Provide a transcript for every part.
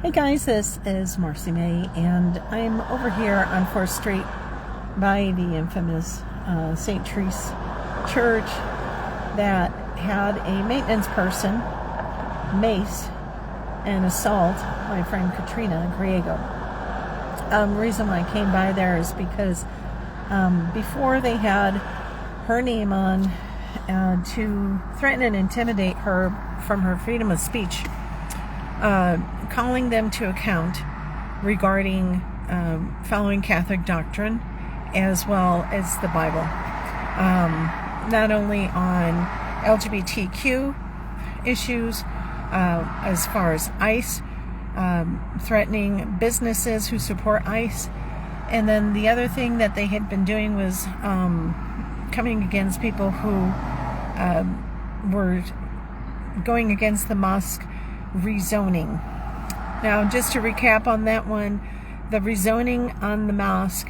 Hey guys, this is Marcy May, and I'm over here on 4th Street by the infamous St. Teresa Church that had a maintenance person mace and assault my friend Katrina Griego. The reason why I came by there is because before they had her name on to threaten and intimidate her from her freedom of speech, calling them to account regarding following Catholic doctrine as well as the Bible, not only on LGBTQ issues as far as ICE, threatening businesses who support ICE, and then the other thing that they had been doing was coming against people who were going against the mosque rezoning. Now, just to recap on that one, the rezoning on the mosque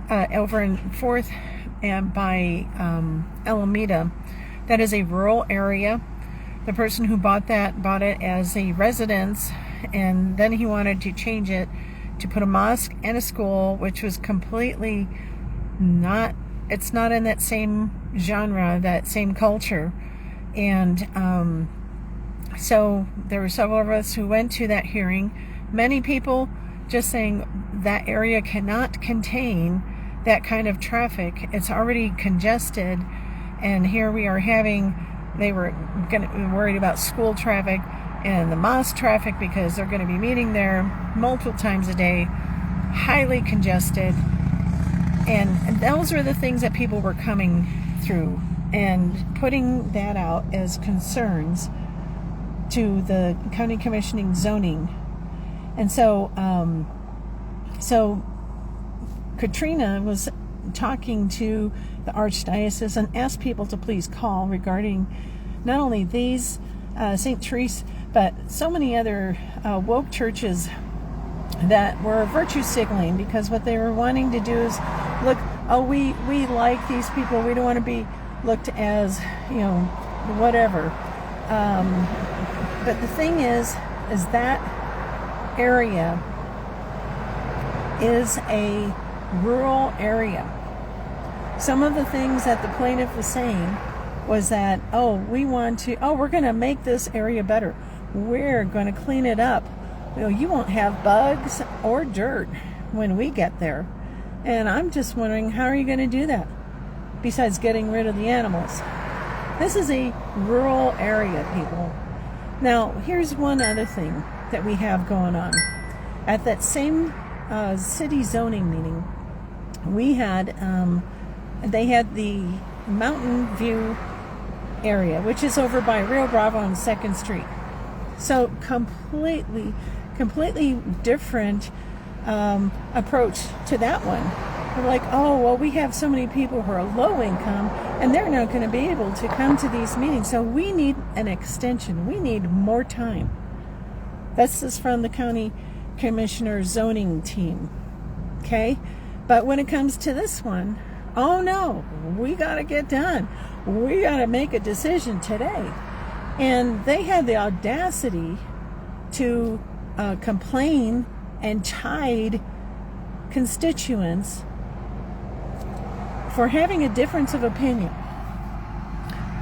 over in 4th and by Alameda, that is a rural area. The person who bought it as a residence, and then he wanted to change it to put a mosque and a school, which was completely not, it's not in that same genre, that same culture. And so there were several of us who went to that hearing. Many people just saying that area cannot contain that kind of traffic. It's already congested, and here we are they were going to be worried about school traffic and the mosque traffic because they're going to be meeting there multiple times a day, highly congested. And those were the things that people were coming through and putting that out as concerns to the county commissioning zoning. And so Katrina was talking to the archdiocese and asked people to please call regarding not only these St. Teresa, but so many other woke churches that were virtue signaling, because what they were wanting to do is look, we like these people, we don't want to be looked as, whatever. But the thing is that area is a rural area. Some of the things that the plaintiff was saying was that, we're going to make this area better. We're going to clean it up. You won't have bugs or dirt when we get there. And I'm just wondering, how are you going to do that besides getting rid of the animals? This is a rural area, people. Now, here's one other thing that we have going on. At that same city zoning meeting, we had, they had the Mountain View area, which is over by Rio Bravo on 2nd Street. So completely different approach to that one. They're like, we have so many people who are low income, and they're not going to be able to come to these meetings. So we need an extension. We need more time. This is from the county commissioner zoning team. Okay? But when it comes to this one, no, we got to get done. We got to make a decision today. And they had the audacity to complain and chide constituents for having a difference of opinion.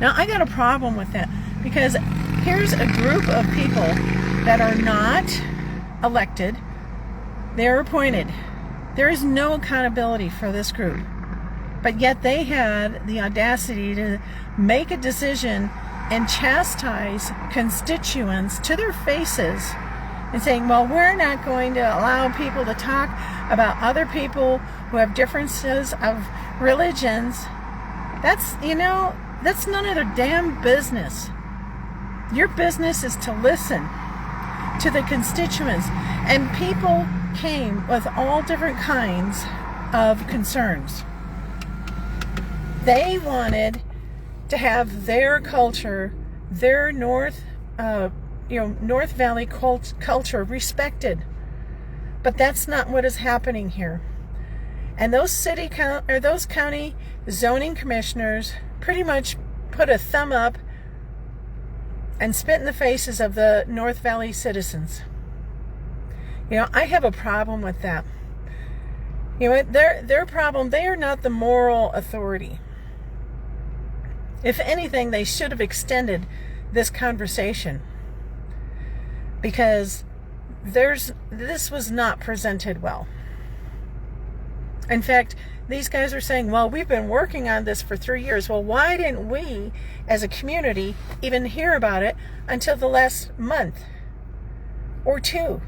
Now, I got a problem with that, because here's a group of people that are not elected. They're appointed. There is no accountability for this group. But yet they had the audacity to make a decision and chastise constituents to their faces and saying, we're not going to allow people to talk about other people who have differences of religions. That's none of their damn business. Your business is to listen to the constituents. And people came with all different kinds of concerns. They wanted to have their culture, their North Valley culture respected. But that's not what is happening here. And those county zoning commissioners pretty much put a thumb up and spit in the faces of the North Valley citizens. I have a problem with that. Their problem, they are not the moral authority. If anything, they should have extended this conversation, because this was not presented well. In fact, these guys are saying, well, we've been working on this for 3 years. Well, why didn't we, as a community, even hear about it until the last month or two?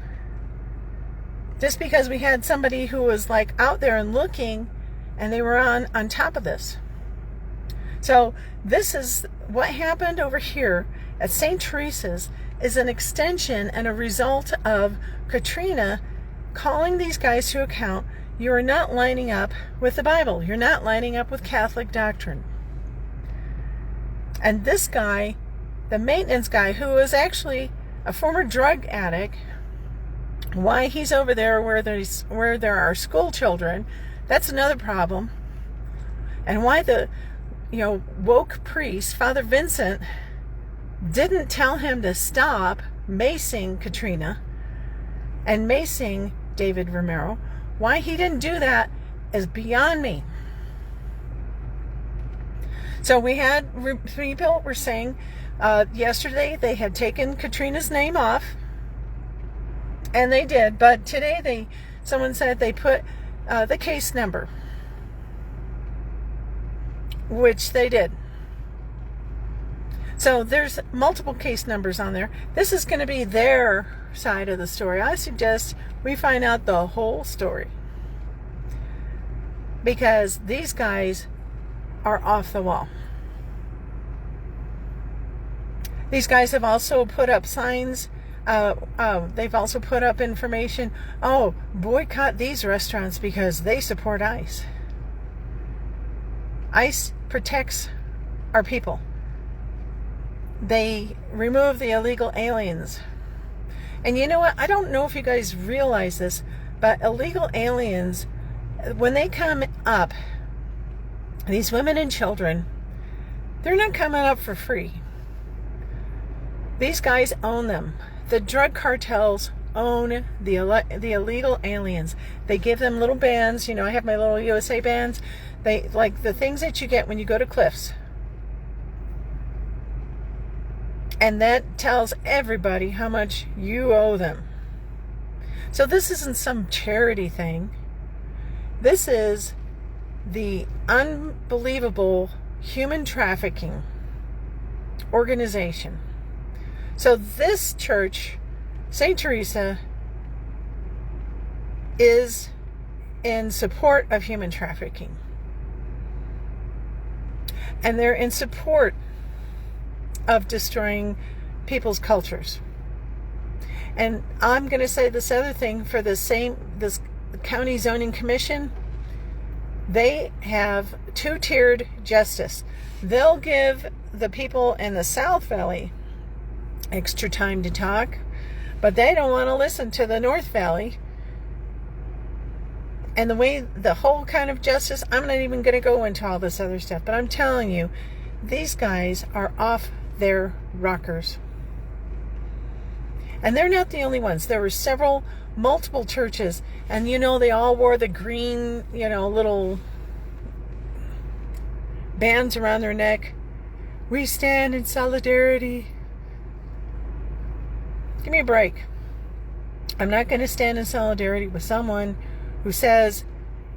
Just because we had somebody who was like out there and looking, and they were on top of this. So this is what happened over here at St. Teresa's, is an extension and a result of Katrina calling these guys to account. You are not lining up with the Bible. You're not lining up with Catholic doctrine. And this guy, the maintenance guy, who is actually a former drug addict, why he's over there where there are school children, that's another problem. And why the woke priest, Father Vincent, didn't tell him to stop macing Katrina and macing David Romero. Why he didn't do that is beyond me. So we had people were saying yesterday they had taken Katrina's name off, and they did. But today someone said they put the case number, which they did. So there's multiple case numbers on there. This is going to be their side of the story. I suggest we find out the whole story, because these guys are off the wall. These guys have also put up signs. They've also put up information. Oh, boycott these restaurants because they support ICE. ICE protects our people. They remove the illegal aliens. And you know what? I don't know if you guys realize this, but illegal aliens, when they come up, these women and children, they're not coming up for free. These guys own them. The drug cartels own the illegal aliens. They give them little bands. I have my little USA bands. They like the things that you get when you go to Cliff's. And that tells everybody how much you owe them. So this isn't some charity thing. This is the unbelievable human trafficking organization. So this church, St. Teresa, is in support of human trafficking. And they're in support of destroying people's cultures. And I'm going to say this other thing for this county zoning commission. They have two-tiered justice. They'll give the people in the South Valley extra time to talk, but they don't want to listen to the North Valley. And the whole kind of justice, I'm not even going to go into all this other stuff, but I'm telling you, these guys are off their rockers. And they're not the only ones. There were multiple churches, and they all wore the green, little bands around their neck. We stand in solidarity. Give me a break. I'm not going to stand in solidarity with someone who says,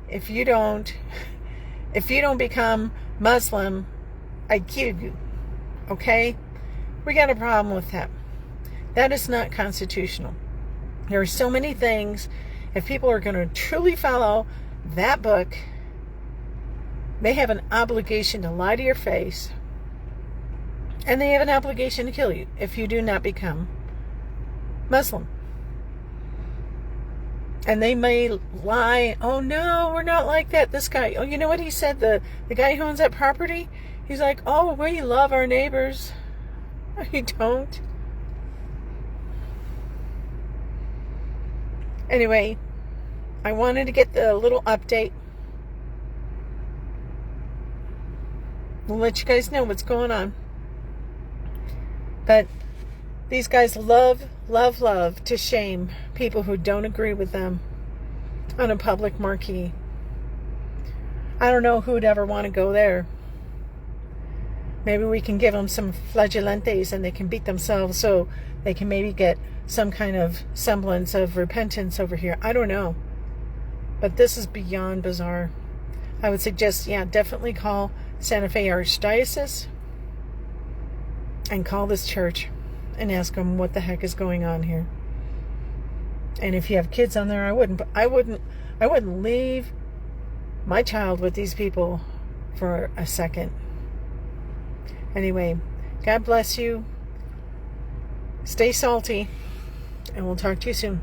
if you don't become Muslim, I kill you. Okay? We got a problem with that. That is not constitutional. There are so many things. If people are going to truly follow that book, they have an obligation to lie to your face, and they have an obligation to kill you if you do not become Muslim. And they may lie. Oh no, we're not like that. This guy, oh, you know what he said? The guy who owns that property, he's like, oh, we love our neighbors. You don't. Anyway, I wanted to get the little update. We'll let you guys know what's going on. But These guys love, love, love to shame people who don't agree with them on a public marquee. I don't know who would ever want to go there. Maybe we can give them some flagellantes and they can beat themselves so they can maybe get some kind of semblance of repentance over here. I don't know. But this is beyond bizarre. I would suggest, definitely call Santa Fe Archdiocese and call this church and ask them what the heck is going on here. And if you have kids on there, I wouldn't leave my child with these people for a second. Anyway, God bless you. Stay salty, and we'll talk to you soon.